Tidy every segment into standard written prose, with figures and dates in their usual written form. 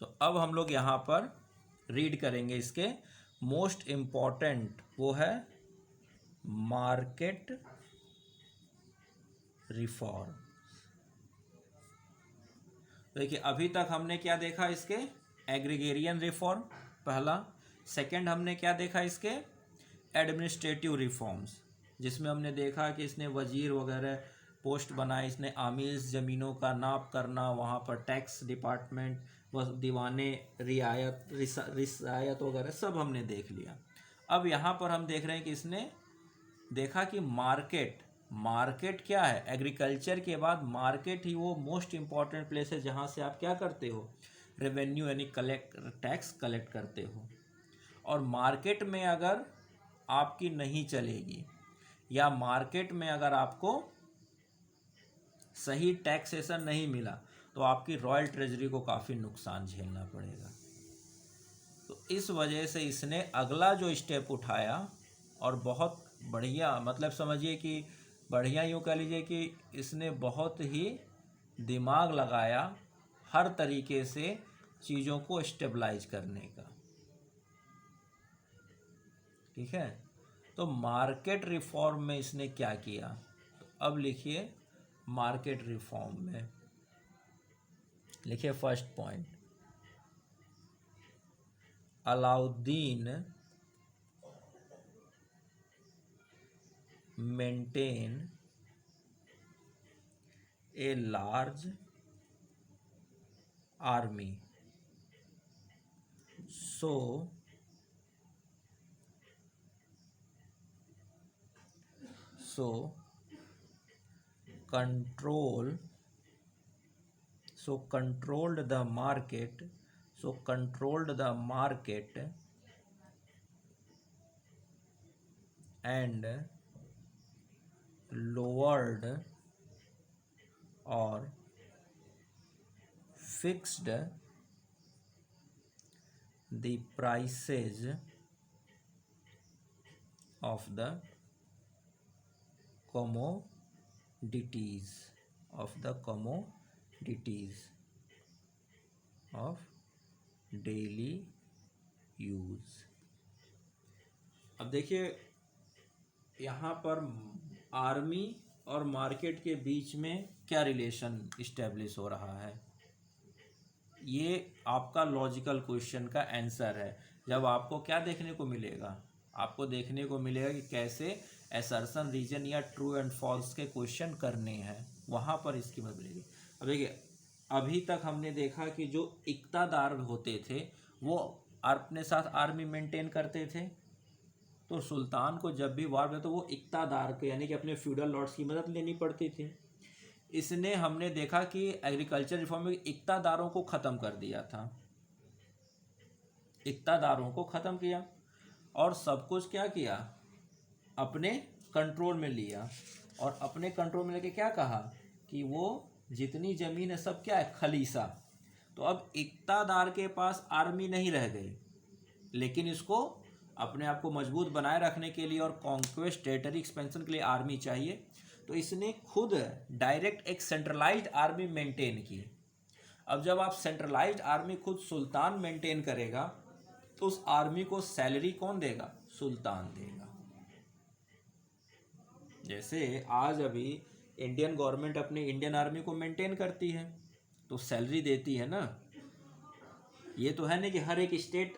तो अब हम लोग यहाँ पर रीड करेंगे इसके मोस्ट इम्पॉर्टेंट, वो है मार्केट रिफॉर्म। देखिए अभी तक हमने क्या देखा इसके, एग्रीगेरियन रिफॉर्म पहला। सेकंड हमने क्या देखा इसके, एडमिनिस्ट्रेटिव रिफॉर्म्स, जिसमें हमने देखा कि इसने वजीर वगैरह पोस्ट बनाए, इसने आमीर्स ज़मीनों का नाप करना, वहाँ पर टैक्स डिपार्टमेंट व दीवाने रियायत वगैरह सब हमने देख लिया। अब यहाँ पर हम देख रहे हैं कि इसने देखा कि मार्केट क्या है, एग्रीकल्चर के बाद मार्केट ही वो मोस्ट इम्पॉर्टेंट प्लेस है जहाँ से आप क्या करते हो, रेवेन्यू यानी टैक्स कलेक्ट करते हो। और मार्केट में अगर आपकी नहीं चलेगी या मार्केट में अगर आपको सही टैक्सेशन नहीं मिला तो आपकी रॉयल ट्रेजरी को काफ़ी नुकसान झेलना पड़ेगा। तो इस वजह से इसने अगला जो स्टेप उठाया, और बहुत बढ़िया, मतलब समझिए कि बढ़िया यूँ कह लीजिए कि इसने बहुत ही दिमाग लगाया हर तरीके से चीज़ों को स्टेबलाइज करने का। ठीक है, तो मार्केट रिफॉर्म में इसने क्या किया, तो अब लिखिए मार्केट रिफॉर्म में लिखिए first point, Alauddin maintain a large army, so controlled the market, and lowered or fixed the prices of the commodities of daily use। अब देखिए यहाँ पर आर्मी और मार्केट के बीच में क्या रिलेशन इस्टेब्लिश हो रहा है, ये आपका लॉजिकल क्वेश्चन का आंसर है। जब आपको क्या देखने को मिलेगा, आपको देखने को मिलेगा कि कैसे असर्शन रीजन या ट्रू एंड फॉल्स के क्वेश्चन करने हैं, वहाँ पर इसकी मदद मिलेगी। अब देखिए अभी तक हमने देखा कि जो इक्तादार होते थे वो अपने साथ आर्मी मेंटेन करते थे, तो सुल्तान को जब भी वार तो वो इक्तादार के यानी कि अपने फ्यूडल लॉर्ड्स की मदद लेनी पड़ती थी। इसने हमने देखा कि एग्रीकल्चर रिफॉर्म में इक्तादारों को ख़त्म कर दिया था, इक्तादारों को ख़त्म किया और सब कुछ क्या किया, अपने कंट्रोल में लिया। और अपने कंट्रोल में लेके क्या कहा कि वो जितनी ज़मीन है सब क्या है, खलीसा। तो अब इक्तादार के पास आर्मी नहीं रह गई, लेकिन इसको अपने आप को मजबूत बनाए रखने के लिए और कॉन्क्वेस्ट टेरिटरी एक्सपेंशन के लिए आर्मी चाहिए। तो इसने खुद डायरेक्ट एक सेंट्रलाइज्ड आर्मी मेंटेन की। अब जब आप सेंट्रलाइज्ड आर्मी खुद सुल्तान मेंटेन करेगा तो उस आर्मी को सैलरी कौन देगा, सुल्तान देगा। जैसे आज अभी इंडियन गवर्नमेंट अपनी इंडियन आर्मी को मेंटेन करती है तो सैलरी देती है ना। ये तो है नहीं कि हर एक स्टेट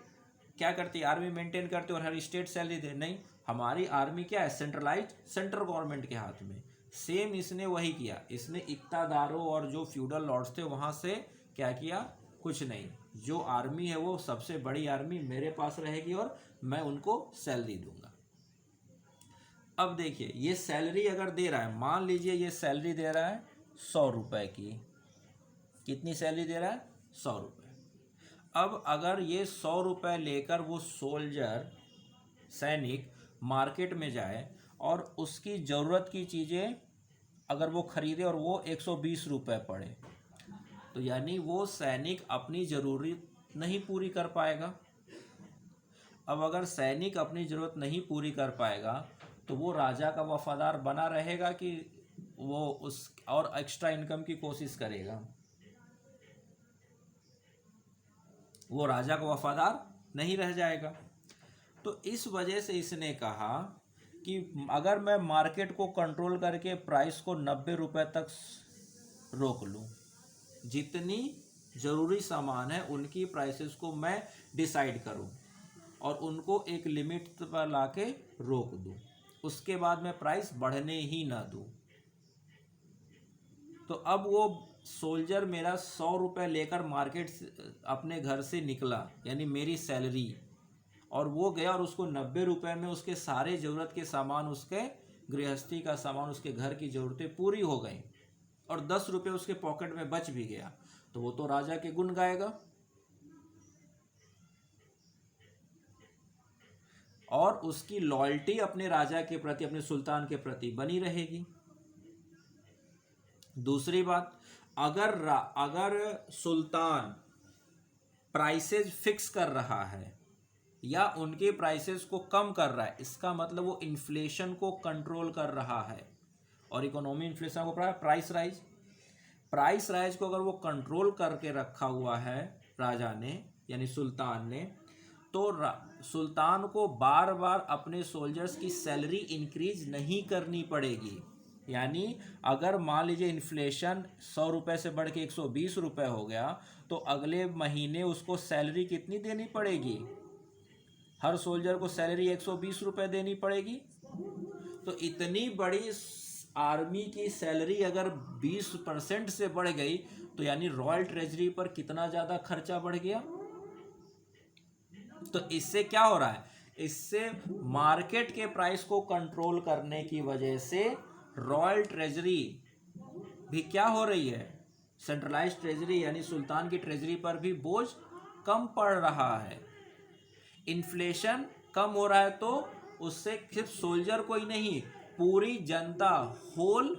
क्या करती है, आर्मी मेंटेन करती है और हर स्टेट सैलरी दे, नहीं, हमारी आर्मी क्या है, सेंट्रलाइज्ड, सेंट्रल गवर्नमेंट के हाथ में। सेम इसने वही किया, इसने इक्तादारों और जो फ्यूडल लॉर्ड्स थे वहाँ से क्या किया, कुछ नहीं, जो आर्मी है वो सबसे बड़ी आर्मी मेरे पास रहेगी और मैं उनको सैलरी दूंगा। अब देखिए ये सैलरी अगर दे रहा है, मान लीजिए ये सैलरी दे रहा है 100 रुपये की, कितनी सैलरी दे रहा है, 100 रुपये। अब अगर ये 100 रुपये लेकर वो सोल्जर सैनिक मार्केट में जाए और उसकी ज़रूरत की चीज़ें अगर वो ख़रीदे और वो 120 रुपये पड़े, तो यानी वो सैनिक अपनी ज़रूरत नहीं पूरी कर पाएगा। अब अगर सैनिक अपनी ज़रूरत नहीं पूरी कर पाएगा तो वो राजा का वफादार बना रहेगा कि वो उस और एक्स्ट्रा इनकम की कोशिश करेगा। वो राजा का वफादार नहीं रह जाएगा। तो इस वजह से इसने कहा कि अगर मैं मार्केट को कंट्रोल करके प्राइस को 90 रुपए तक रोक लूँ, जितनी ज़रूरी सामान है उनकी प्राइसेस को मैं डिसाइड करूँ और उनको एक लिमिट पर लाके रोक दूँ, उसके बाद मैं प्राइस बढ़ने ही ना दूँ। तो अब वो सोल्जर मेरा 100 रुपये लेकर मार्केट अपने घर से निकला, यानी मेरी सैलरी, और वो गया और उसको 90 रुपये में उसके सारे ज़रूरत के सामान, उसके गृहस्थी का सामान, उसके घर की ज़रूरतें पूरी हो गई और 10 रुपये उसके पॉकेट में बच भी गया, तो वो तो राजा के गुण गाएगा और उसकी लॉयल्टी अपने राजा के प्रति, अपने सुल्तान के प्रति बनी रहेगी। दूसरी बात, अगर सुल्तान प्राइसेस फिक्स कर रहा है या उनके प्राइसेस को कम कर रहा है, इसका मतलब वो इन्फ्लेशन को कंट्रोल कर रहा है। और इकोनॉमी इन्फ्लेशन को प्राइस राइज को अगर वो कंट्रोल करके रखा हुआ है राजा ने, यानी सुल्तान ने, तो सुल्तान को बार बार अपने सोल्जर्स की सैलरी इंक्रीज नहीं करनी पड़ेगी। यानी अगर मान लीजिए इन्फ्लेशन 100 रुपये से बढ़ के 120 रुपये हो गया, तो अगले महीने उसको सैलरी कितनी देनी पड़ेगी? हर सोल्जर को सैलरी 120 रुपये देनी पड़ेगी। तो इतनी बड़ी आर्मी की सैलरी अगर 20% से बढ़ गई, तो यानी रॉयल ट्रेजरी पर कितना ज़्यादा खर्चा बढ़ गया। तो इससे क्या हो रहा है? इससे मार्केट के प्राइस को कंट्रोल करने की वजह से रॉयल ट्रेजरी भी क्या हो रही है? सेंट्रलाइज्ड ट्रेजरी यानी सुल्तान की ट्रेजरी पर भी बोझ कम पड़ रहा है। इन्फ्लेशन कम हो रहा है तो उससे सिर्फ सोल्जर को ही नहीं, पूरी जनता, होल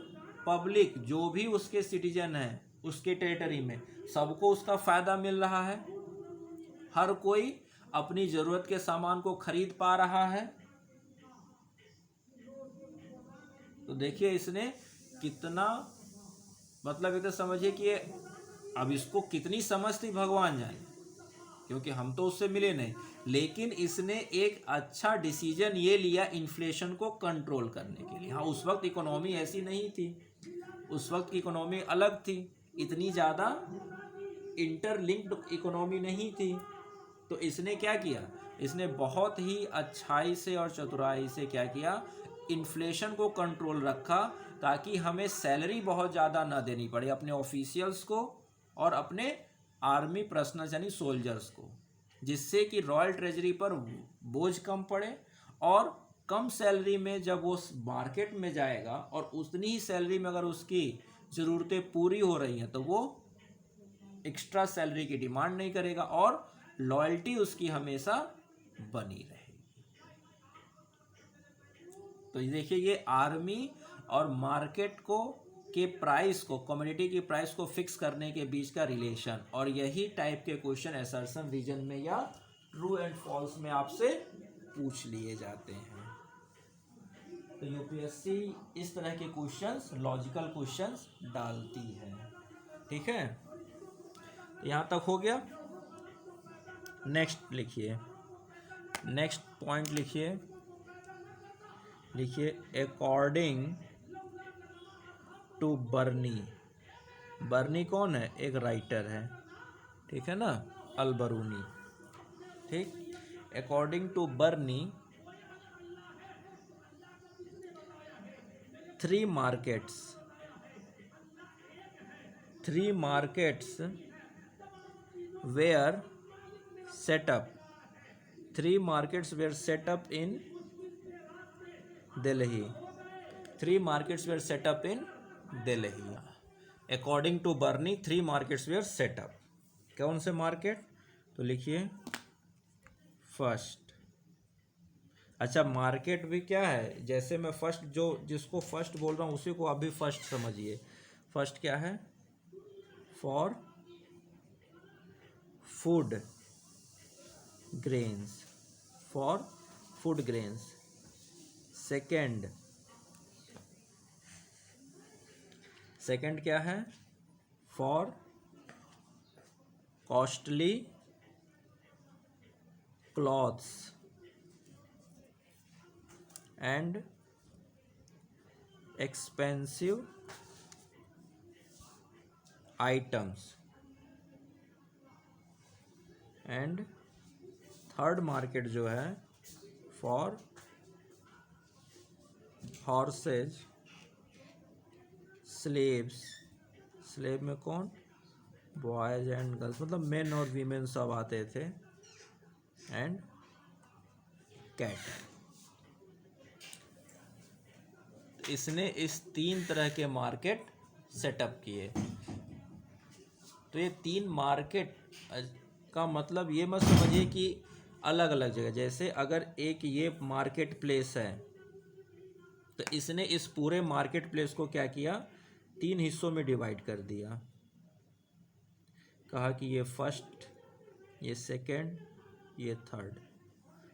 पब्लिक, जो भी उसके सिटीजन हैं उसके टेरिटरी में, सबको उसका फ़ायदा मिल रहा है। हर कोई अपनी ज़रूरत के सामान को खरीद पा रहा है। तो देखिए इसने कितना, मतलब इतना समझिए कि अब इसको कितनी समझ थी भगवान जाने, क्योंकि हम तो उससे मिले नहीं, लेकिन इसने एक अच्छा डिसीजन ये लिया इन्फ्लेशन को कंट्रोल करने के लिए। हाँ, उस वक्त इकोनॉमी ऐसी नहीं थी, उस वक्त की इकोनॉमी अलग थी, इतनी ज़्यादा इंटरलिंक्ड इकोनॉमी नहीं थी। तो इसने क्या किया? इसने बहुत ही अच्छाई से और चतुराई से क्या किया? इन्फ्लेशन को कंट्रोल रखा, ताकि हमें सैलरी बहुत ज़्यादा ना देनी पड़े अपने ऑफिशियल्स को और अपने आर्मी पर्सनल यानी सोल्जर्स को, जिससे कि रॉयल ट्रेजरी पर बोझ कम पड़े और कम सैलरी में जब वो मार्केट में जाएगा और उतनी ही सैलरी में अगर उसकी ज़रूरतें पूरी हो रही हैं, तो वो एक्स्ट्रा सैलरी की डिमांड नहीं करेगा और लॉयल्टी उसकी हमेशा बनी रहेगी। तो ये देखिए, ये आर्मी और मार्केट को के प्राइस को, कम्युनिटी की प्राइस को फिक्स करने के बीच का रिलेशन, और यही टाइप के क्वेश्चन असर्शन रीजन में या ट्रू एंड फॉल्स में आपसे पूछ लिए जाते हैं। तो यूपीएससी इस तरह के क्वेश्चंस, लॉजिकल क्वेश्चंस डालती है। ठीक है, यहाँ तक हो गया। नेक्स्ट लिखिए, नेक्स्ट पॉइंट लिखिए, अकॉर्डिंग टू बर्नी। बर्नी कौन है? एक राइटर है, ठीक है ना, अल-बरूनी। ठीक, according to Barani, 3 markets were set up. 3 markets were set up in Delhi. 3 markets were set up in Delhi. According to Burney, 3 markets were set up. कौन से मार्केट? तो लिखिए फर्स्ट। अच्छा, मार्केट भी क्या है? जैसे मैं फर्स्ट, जो जिसको फर्स्ट बोल रहा हूँ उसी को आप भी फर्स्ट समझिए। फर्स्ट क्या है? For food grains, for food grains. Second क्या है? For costly clothes and expensive items, and third market जो है फॉर हॉर्सेज, स्लेव्स, स्लेव में कौन, बॉयज एंड गर्ल्स, मतलब मेन और वीमेन सब आते थे, एंड कैट। इसने इस 3 तरह के मार्केट सेटअप किए। तो ये 3 मार्केट का मतलब ये मत समझिए कि अलग अलग जगह, जैसे अगर एक ये मार्केट प्लेस है तो इसने इस पूरे मार्केट प्लेस को क्या किया, 3 हिस्सों में डिवाइड कर दिया। कहा कि ये फर्स्ट, ये सेकंड, ये थर्ड।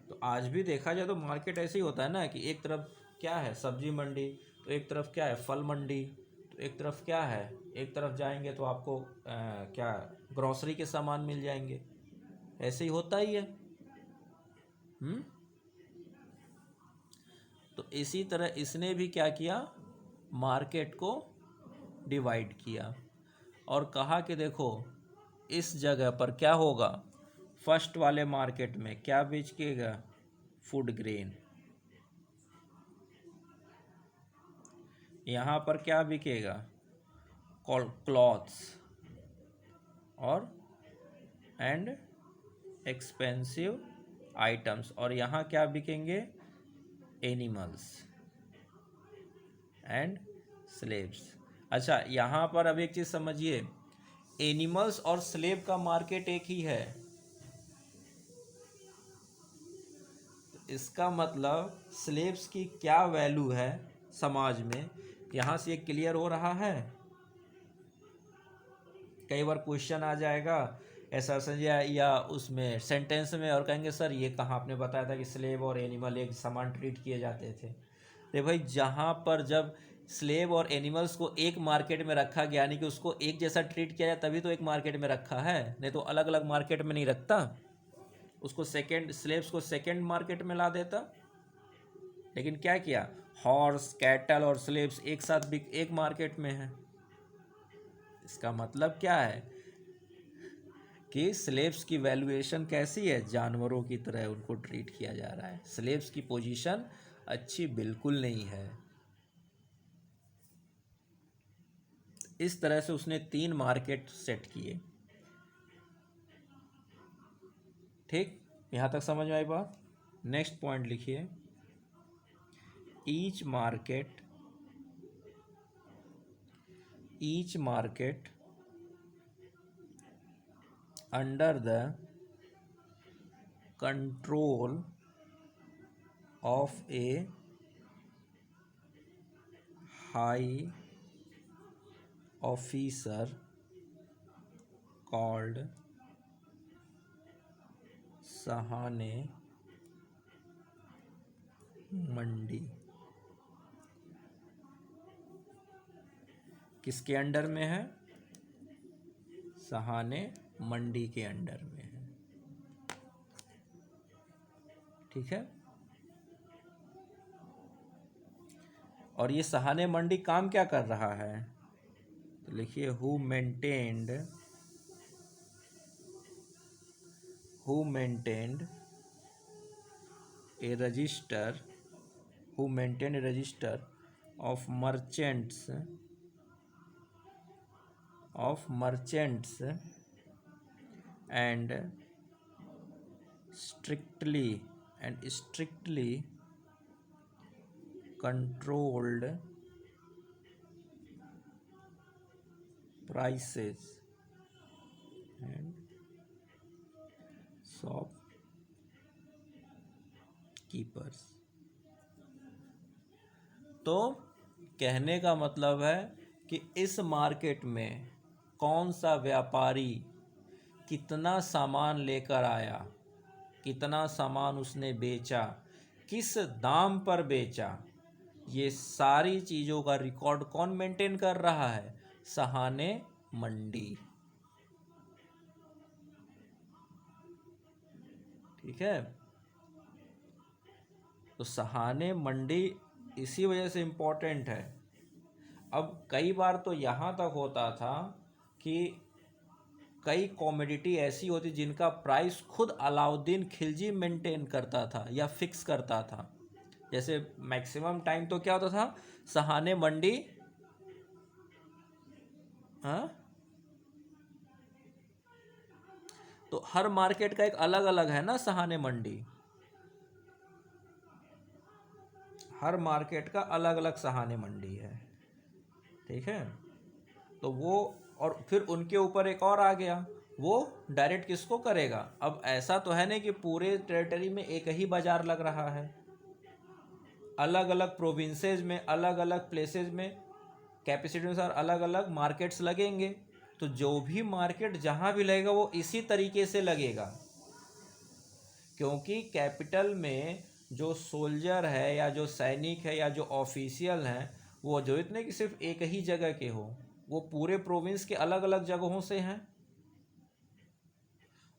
तो आज भी देखा जाए तो मार्केट ऐसे ही होता है ना कि एक तरफ क्या है, सब्जी मंडी, तो एक तरफ क्या है, फल मंडी, तो एक तरफ क्या है, एक तरफ जाएंगे तो आपको क्या ग्रोसरी के सामान मिल जाएंगे। ऐसे ही होता ही है। तो इसी तरह इसने भी क्या किया, मार्केट को डिवाइड किया और कहा कि देखो इस जगह पर क्या होगा, फर्स्ट वाले मार्केट में क्या बेचेगा, फूड ग्रेन। यहाँ पर क्या बिकेगा, क्लॉथ्स और एंड एक्सपेंसिव आइटम्स, और यहाँ क्या बिकेंगे, एनिमल्स एंड स्लेव्स। अच्छा, यहाँ पर अब एक चीज़ समझिए, एनिमल्स और स्लेव का मार्केट एक ही है। इसका मतलब स्लेव्स की क्या वैल्यू है समाज में, यहाँ से एक क्लियर हो रहा है। कई बार क्वेश्चन आ जाएगा ऐसा या उसमें सेंटेंस में, और कहेंगे सर ये कहाँ आपने बताया था कि स्लेव और एनिमल एक समान ट्रीट किए जाते थे। तो भाई जहाँ पर जब स्लेव और एनिमल्स को एक मार्केट में रखा गया, यानी कि उसको एक जैसा ट्रीट किया जाए, तभी तो एक मार्केट में रखा है, नहीं तो अलग अलग मार्केट में नहीं रखता। उसको सेकेंड, स्लेव्स को सेकेंड मार्केट में ला देता। लेकिन क्या किया, हॉर्स, कैटल और स्लेव्स एक साथ भी एक मार्केट में है। इसका मतलब क्या है कि स्लेव्स की वैल्यूएशन कैसी है, जानवरों की तरह उनको ट्रीट किया जा रहा है। स्लेव्स की पोजीशन अच्छी बिल्कुल नहीं है। इस तरह से उसने 3 मार्केट सेट किए। ठीक, यहाँ तक समझ में आई बात। नेक्स्ट पॉइंट लिखिए, each market under the control of a high officer called सहाने मंडी। किसके अंडर में है, सहाने मंडी के अंडर में है। ठीक है, और ये सहाने मंडी काम क्या कर रहा है, तो लिखिए who maintained a register of merchants and strictly controlled prices and shopkeepers। तो कहने का मतलब है कि इस मार्केट में कौन सा व्यापारी कितना सामान लेकर आया, कितना सामान उसने बेचा, किस दाम पर बेचा, ये सारी चीज़ों का रिकॉर्ड कौन मेंटेन कर रहा है, सहाने मंडी। ठीक है। तो सहाने मंडी इसी वजह से इम्पोर्टेंट है। अब कई बार तो यहाँ तक होता था कि कई कॉमोडिटी ऐसी होती जिनका प्राइस खुद अलाउद्दीन खिलजी मेंटेन करता था या फिक्स करता था। जैसे मैक्सिमम टाइम तो क्या होता था, सहाने मंडी, हाँ, तो हर मार्केट का एक अलग अलग है ना सहाने मंडी, हर मार्केट का अलग अलग सहाने मंडी है, ठीक है। तो वो, और फिर उनके ऊपर एक और आ गया, वो डायरेक्ट किसको करेगा। अब ऐसा तो है नहीं कि पूरे टेरिटरी में एक ही बाजार लग रहा है, अलग अलग प्रोविंसेस में, अलग अलग प्लेसेस में कैपेसिटी अनुसार अलग अलग मार्केट्स लगेंगे। तो जो भी मार्केट जहाँ भी लगेगा वो इसी तरीके से लगेगा, क्योंकि कैपिटल में जो सोल्जर है या जो सैनिक है या जो ऑफिशियल हैं, वो जो इतने कि सिर्फ एक ही जगह के हो, वो पूरे प्रोविंस के अलग अलग जगहों से हैं।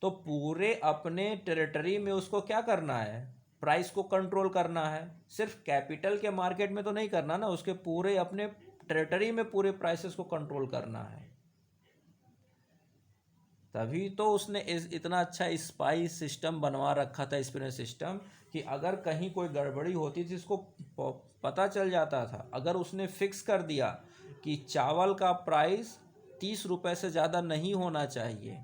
तो पूरे अपने टेरिटरी में उसको क्या करना है, प्राइस को कंट्रोल करना है। सिर्फ कैपिटल के मार्केट में तो नहीं करना ना, उसके पूरे अपने टेरिटरी में पूरे प्राइसेस को कंट्रोल करना है। तभी तो उसने इतना अच्छा स्पाई सिस्टम बनवा रखा था, स्पिनर सिस्टम, कि अगर कहीं कोई गड़बड़ी होती थी उसको पता चल जाता था। अगर उसने फिक्स कर दिया कि चावल का प्राइस 30 रुपये से ज़्यादा नहीं होना चाहिए,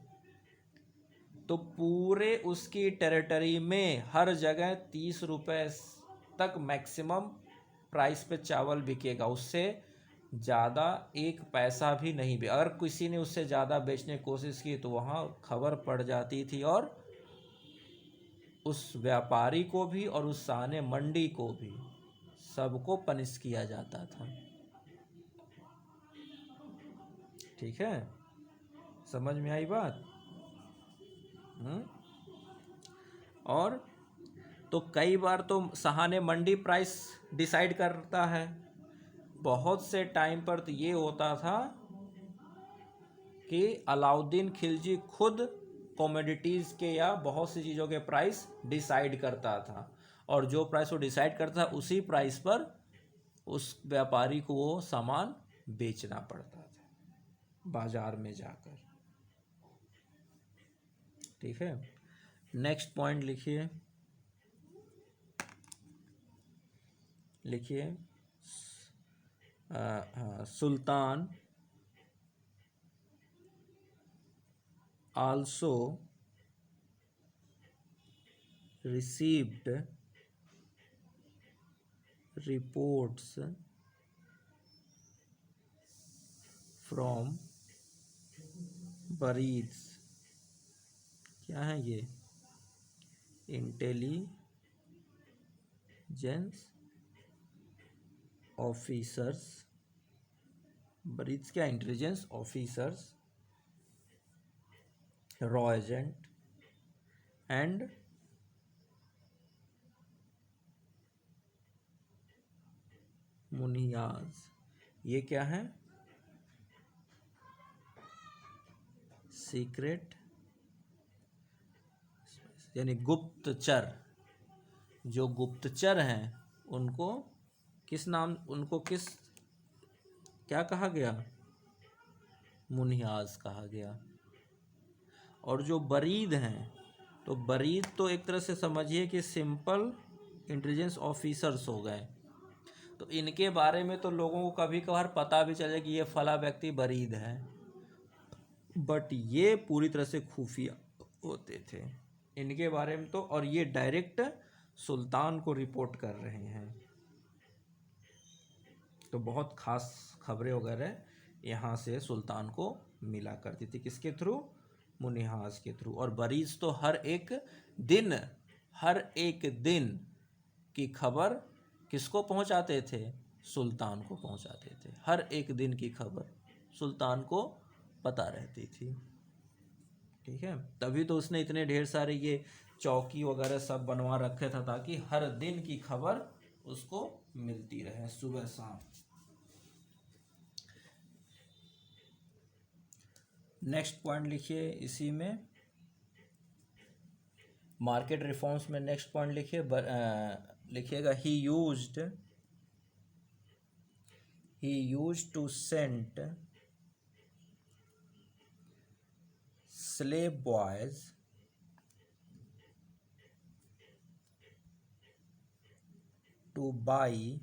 तो पूरे उसकी टेरिटरी में हर जगह 30 रुपये तक मैक्सिमम प्राइस पे चावल बिकेगा, उससे ज़्यादा एक पैसा भी नहीं भी। अगर किसी ने उससे ज़्यादा बेचने की कोशिश की तो वहाँ खबर पड़ जाती थी, और उस व्यापारी को भी और उस सहाने मंडी को भी, सबको पनिश किया जाता था। ठीक है, समझ में आई बात? और तो कई बार तो सहाने मंडी प्राइस डिसाइड करता है। बहुत से टाइम पर तो ये होता था कि अलाउद्दीन खिलजी खुद कमोडिटीज़ के या बहुत सी चीज़ों के प्राइस डिसाइड करता था, और जो प्राइस वो डिसाइड करता था उसी प्राइस पर उस व्यापारी को वो सामान बेचना पड़ता था बाजार में जाकर। ठीक है, नेक्स्ट पॉइंट लिखिए, लिखिए सुल्तान also received reports from बरीद्स, क्या है ये, इंटेलिजेंस ऑफिसर्स, बरीद्स क्या, इंटेलिजेंस ऑफिसर्स, रॉ एजेंट एंड मुनियाज। ये क्या है, सीक्रेट यानी गुप्तचर। जो गुप्तचर हैं उनको किस नाम, उनको किस, क्या कहा गया, मुनियाज कहा गया। और जो बरीद हैं, तो बरीद तो एक तरह से समझिए कि सिंपल इंटेलिजेंस ऑफिसर्स हो गए। तो इनके बारे में तो लोगों को कभी कभार पता भी चले कि ये फला व्यक्ति बरीद है, बट ये पूरी तरह से खुफिया होते थे इनके बारे में तो, और ये डायरेक्ट सुल्तान को रिपोर्ट कर रहे हैं। तो बहुत खास खबरें वगैरह यहाँ से सुल्तान को मिला करती थी, किसके थ्रू, मुनिहाज के थ्रू। और बरीज तो हर एक दिन की खबर किसको पहुँचाते थे, सुल्तान को पहुँचाते थे। हर एक दिन की खबर सुल्तान को पता रहती थी। ठीक है, तभी तो उसने इतने ढेर सारे ये चौकी वगैरह सब बनवा रखे था, ताकि हर दिन की खबर उसको मिलती रहे सुबह शाम। नेक्स्ट पॉइंट लिखिए इसी में, मार्केट रिफॉर्म्स में नेक्स्ट पॉइंट लिखिए, लिखिएगा he used to send slave boys to buy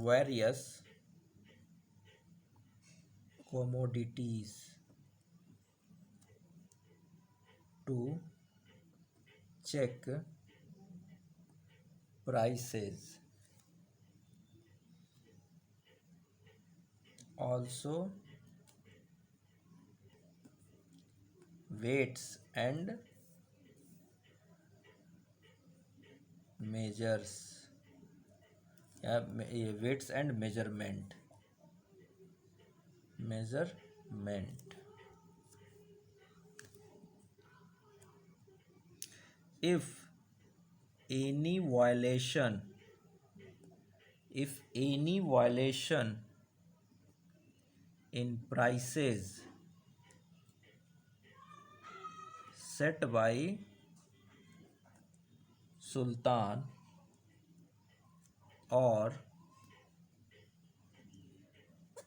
various commodities to check prices, also weights and measures, या weights and measurement. If any violation in prices set by Sultan or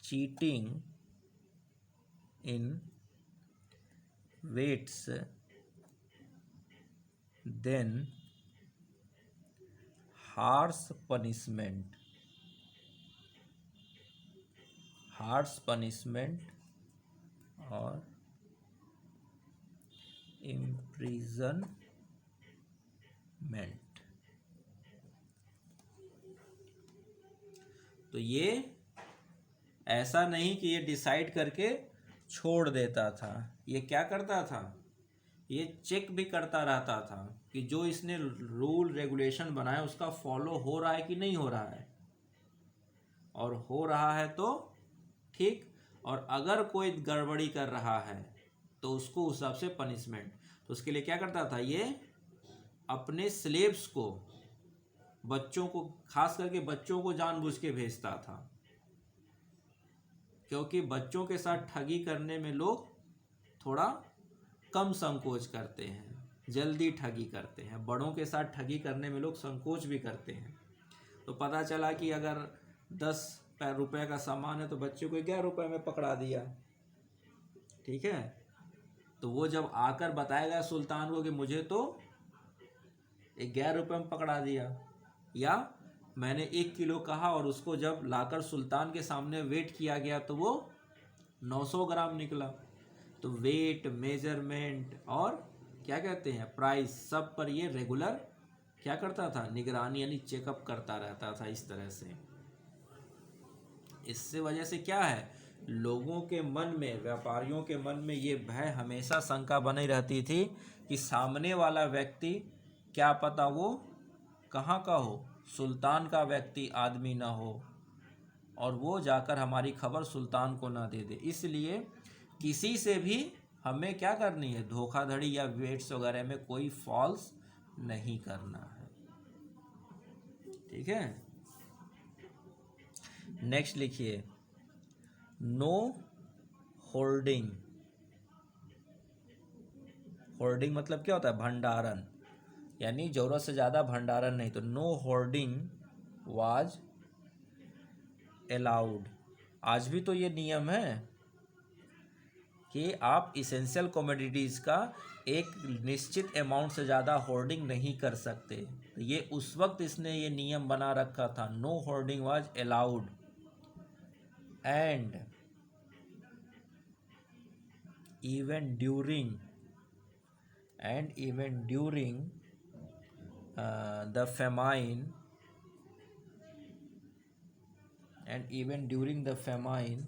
cheating in weights, then harsh punishment or imprisonment. तो ये ऐसा नहीं कि ये decide करके छोड़ देता था, ये क्या करता था, ये चेक भी करता रहता था कि जो इसने रूल रेगुलेशन बनाया उसका फॉलो हो रहा है कि नहीं हो रहा है, और हो रहा है तो ठीक, और अगर कोई गड़बड़ी कर रहा है तो उसको उस हिसाब से पनिशमेंट। तो उसके लिए क्या करता था, ये अपने स्लेव्स को, बच्चों को, खास करके बच्चों को जानबूझ के भेजता था, क्योंकि बच्चों के साथ ठगी करने में लोग थोड़ा कम संकोच करते हैं, जल्दी ठगी करते हैं। बड़ों के साथ ठगी करने में लोग संकोच भी करते हैं। तो पता चला कि अगर 10 रुपए का सामान है तो बच्चे को 11 रुपए में पकड़ा दिया, ठीक है। तो वो जब आकर बताएगा सुल्तान को कि मुझे तो 11 रुपए में पकड़ा दिया, या मैंने 1 किलो कहा और उसको जब लाकर सुल्तान के सामने वेट किया गया तो वो 900 ग्राम निकला। तो वेट, मेजरमेंट और क्या कहते हैं, प्राइस, सब पर ये रेगुलर क्या करता था, निगरानी यानी चेकअप करता रहता था इस तरह से। इससे वजह से क्या है, लोगों के मन में, व्यापारियों के मन में ये भय, हमेशा शंका बनी रहती थी कि सामने वाला व्यक्ति क्या पता वो कहाँ का हो, सुल्तान का व्यक्ति आदमी ना हो, और वो जाकर हमारी खबर सुल्तान को ना दे दे। इसलिए किसी से भी हमें क्या करनी है, धोखाधड़ी या वेट्स वगैरह में कोई फॉल्स नहीं करना है, ठीक है। नेक्स्ट लिखिए, नो होर्डिंग। होर्डिंग मतलब क्या होता है, भंडारण, यानी जरूरत से ज़्यादा भंडारण नहीं। तो नो होर्डिंग वाज अलाउड। आज भी तो ये नियम है कि आप इसेंशियल कमोडिटीज़ का एक निश्चित अमाउंट से ज़्यादा होर्डिंग नहीं कर सकते। तो ये उस वक्त इसने ये नियम बना रखा था, no hoarding was allowed, and even during the famine,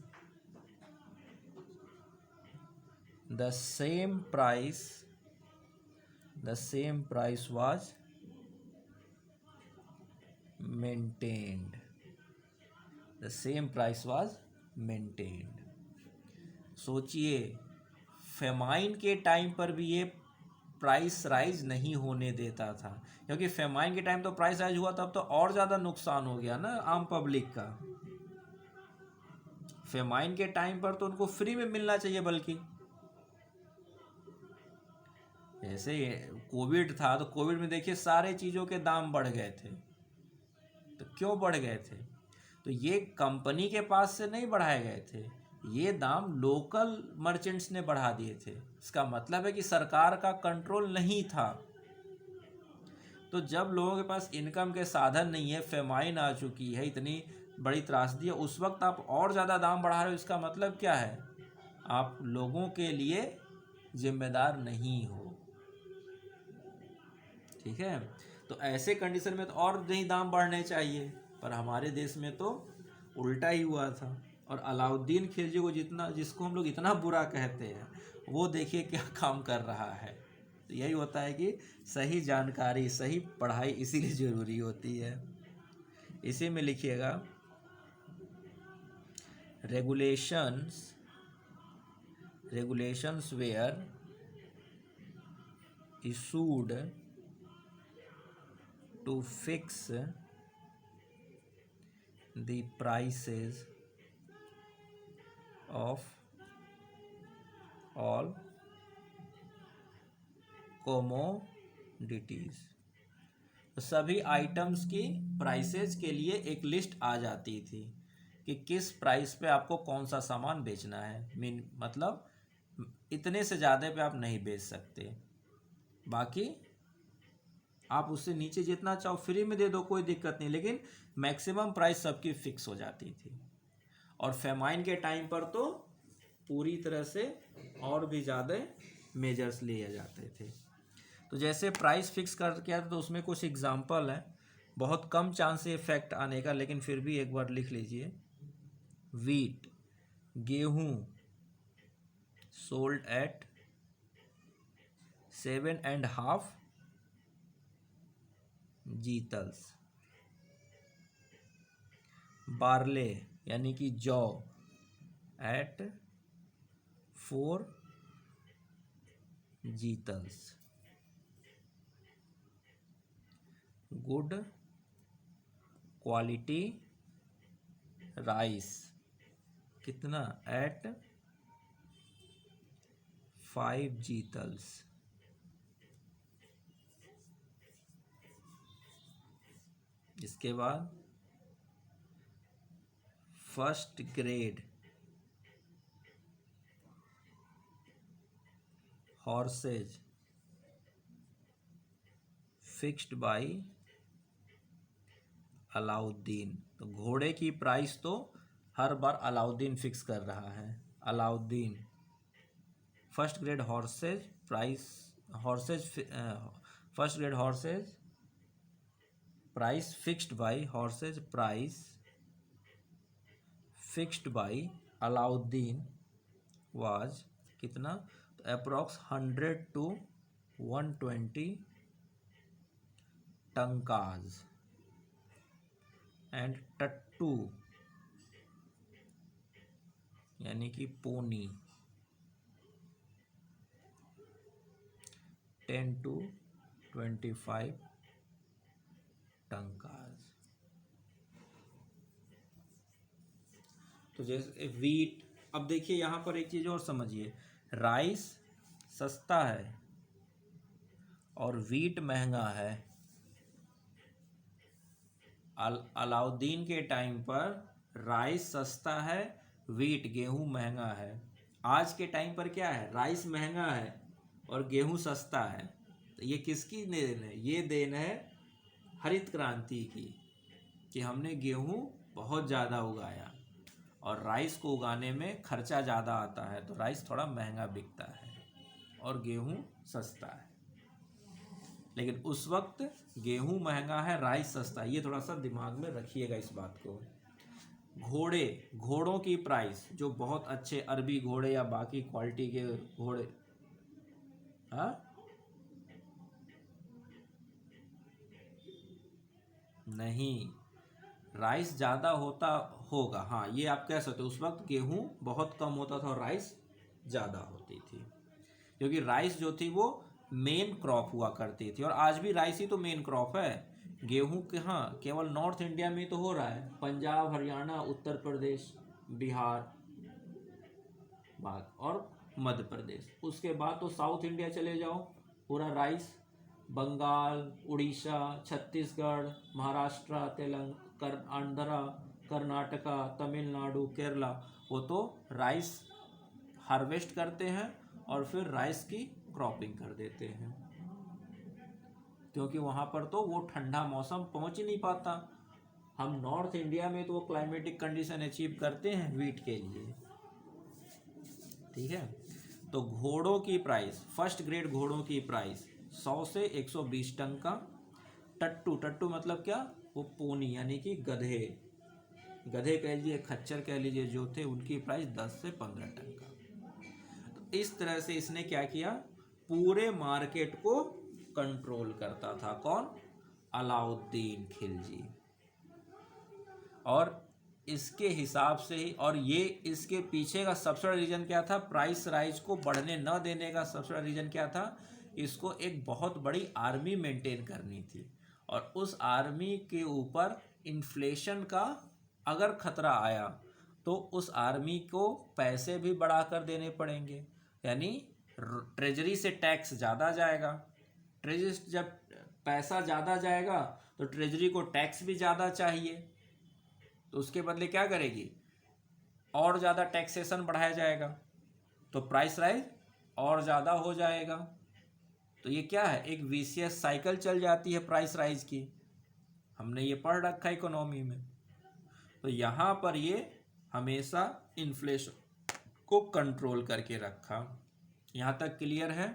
the same price was maintained. सोचिए, फेमाइन के टाइम पर भी ये प्राइस राइज नहीं होने देता था, क्योंकि फेमाइन के टाइम तो प्राइस राइज हुआ तब तो और ज़्यादा नुकसान हो गया ना आम पब्लिक का। फेमाइन के टाइम पर तो उनको फ्री में मिलना चाहिए, बल्कि जैसे कोविड था तो कोविड में देखिए सारे चीज़ों के दाम बढ़ गए थे। तो क्यों बढ़ गए थे? तो ये कंपनी के पास से नहीं बढ़ाए गए थे, ये दाम लोकल मर्चेंट्स ने बढ़ा दिए थे। इसका मतलब है कि सरकार का कंट्रोल नहीं था। तो जब लोगों के पास इनकम के साधन नहीं है, फेमाइन आ चुकी है, इतनी बड़ी त्रासदी है, उस वक्त आप और ज़्यादा दाम बढ़ा रहे हो, इसका मतलब क्या है? आप लोगों के लिए जिम्मेदार नहीं हो। ठीक है, तो ऐसे कंडीशन में तो और नहीं दाम बढ़ने चाहिए, पर हमारे देश में तो उल्टा ही हुआ था। और अलाउद्दीन खिलजी को जिसको हम लोग इतना बुरा कहते हैं, वो देखिए क्या काम कर रहा है। तो यही होता है कि सही जानकारी, सही पढ़ाई इसीलिए ज़रूरी होती है। इसी में लिखिएगा, regulations were issued to fix the prices of all commodities। सभी आइटम्स की प्राइसेस के लिए एक लिस्ट आ जाती थी कि किस प्राइस पे आपको कौन सा सामान बेचना है। मतलब इतने से ज़्यादा पे आप नहीं बेच सकते, बाकी आप उससे नीचे जितना चाहो फ्री में दे दो, कोई दिक्कत नहीं, लेकिन मैक्सिमम प्राइस सबकी फिक्स हो जाती थी। और फेमाइन के टाइम पर तो पूरी तरह से और भी ज़्यादा मेजर्स लिए जाते थे। तो जैसे प्राइस फिक्स कर किया था, तो उसमें कुछ एग्जांपल है, बहुत कम चांस है इफेक्ट आने का, लेकिन फिर भी एक बार लिख लीजिए। वीट, गेहूँ सोल्ड एट 7.5 जीतल्स। बार्ले यानी कि जौ एट 4 जीतल्स। गुड क्वालिटी राइस कितना? एट 5 जीतल्स। इसके बाद first grade horse's fixed by Alauddin. तो घोड़े की प्राइस तो हर बार अलाउद्दीन फिक्स कर रहा है। Alauddin first grade horse's price, first grade horse's price fixed by fixed by Alauddin was कितना? तो अप्रॉक्स 100 to 120 टंकाज। एंड टट्टू यानी कि पोनी 10 to 25 टंकाज। तो जैसे वीट, अब देखिए यहाँ पर एक चीज़ और समझिए, राइस सस्ता है और वीट महंगा है। अलाउद्दीन के टाइम पर राइस सस्ता है, वीट गेहूं महंगा है। आज के टाइम पर क्या है? राइस महंगा है और गेहूं सस्ता है। तो ये किसकी देन है? ये देन है हरित क्रांति की, कि हमने गेहूं बहुत ज़्यादा उगाया और राइस को उगाने में खर्चा ज़्यादा आता है, तो राइस थोड़ा महंगा बिकता है और गेहूं सस्ता है। लेकिन उस वक्त गेहूं महंगा है, राइस सस्ता है, ये थोड़ा सा दिमाग में रखिएगा इस बात को। घोड़ों की प्राइस, जो बहुत अच्छे अरबी घोड़े या बाकी क्वालिटी के घोड़े, हाँ नहीं, राइस ज़्यादा होगा, हाँ ये आप कह सकते हो। उस वक्त गेहूं बहुत कम होता था और राइस ज़्यादा होती थी, क्योंकि राइस जो थी वो मेन क्रॉप हुआ करती थी। और आज भी राइस ही तो मेन क्रॉप है। गेहूं कहाँ केवल नॉर्थ इंडिया में तो हो रहा है, पंजाब, हरियाणा, उत्तर प्रदेश, बिहार और मध्य प्रदेश। उसके बाद तो साउथ इंडिया चले जाओ, पूरा राइस, बंगाल, उड़ीसा, छत्तीसगढ़, महाराष्ट्र, तेलंगाना, आंध्रा, कर्नाटका, तमिलनाडु, केरला, वो तो राइस हार्वेस्ट करते हैं और फिर राइस की क्रॉपिंग कर देते हैं, क्योंकि वहाँ पर तो वो ठंडा मौसम पहुँच ही नहीं पाता। हम नॉर्थ इंडिया में तो वो क्लाइमेटिक कंडीशन अचीव करते हैं वीट के लिए। ठीक है, तो घोड़ों की प्राइस, फर्स्ट ग्रेड घोड़ों की प्राइस 100 से 120 टन का। टट्टू, टट्टू मतलब क्या, वो पोनी यानी कि गधे, गधे कह लीजिए, खच्चर कह लीजिए, जो थे उनकी प्राइस 10 से 15 टन का। तो इस तरह से इसने क्या किया, पूरे मार्केट को कंट्रोल करता था। कौन, अलाउद्दीन खिलजी। और इसके हिसाब से ही, और ये इसके पीछे का सबसे बड़ा रीज़न क्या था, प्राइस राइज को बढ़ने न देने का सबसे बड़ा रीज़न क्या था, इसको एक बहुत बड़ी आर्मी मेंटेन करनी थी, और उस आर्मी के ऊपर इन्फ्लेशन का अगर खतरा आया तो उस आर्मी को पैसे भी बढ़ा कर देने पड़ेंगे, यानी ट्रेजरी से टैक्स ज़्यादा जाएगा। ट्रेजरी जब पैसा ज़्यादा जाएगा तो ट्रेजरी को टैक्स भी ज़्यादा चाहिए, तो उसके बदले क्या करेगी, और ज़्यादा टैक्सेशन बढ़ाया जाएगा, तो प्राइस राइज और ज़्यादा हो जाएगा। तो ये क्या है, एक विशियस साइकिल चल जाती है प्राइस राइज की, हमने ये पढ़ रखा है इकोनॉमी में। तो यहाँ पर ये हमेशा इन्फ्लेशन को कंट्रोल करके रखा। यहाँ तक क्लियर है।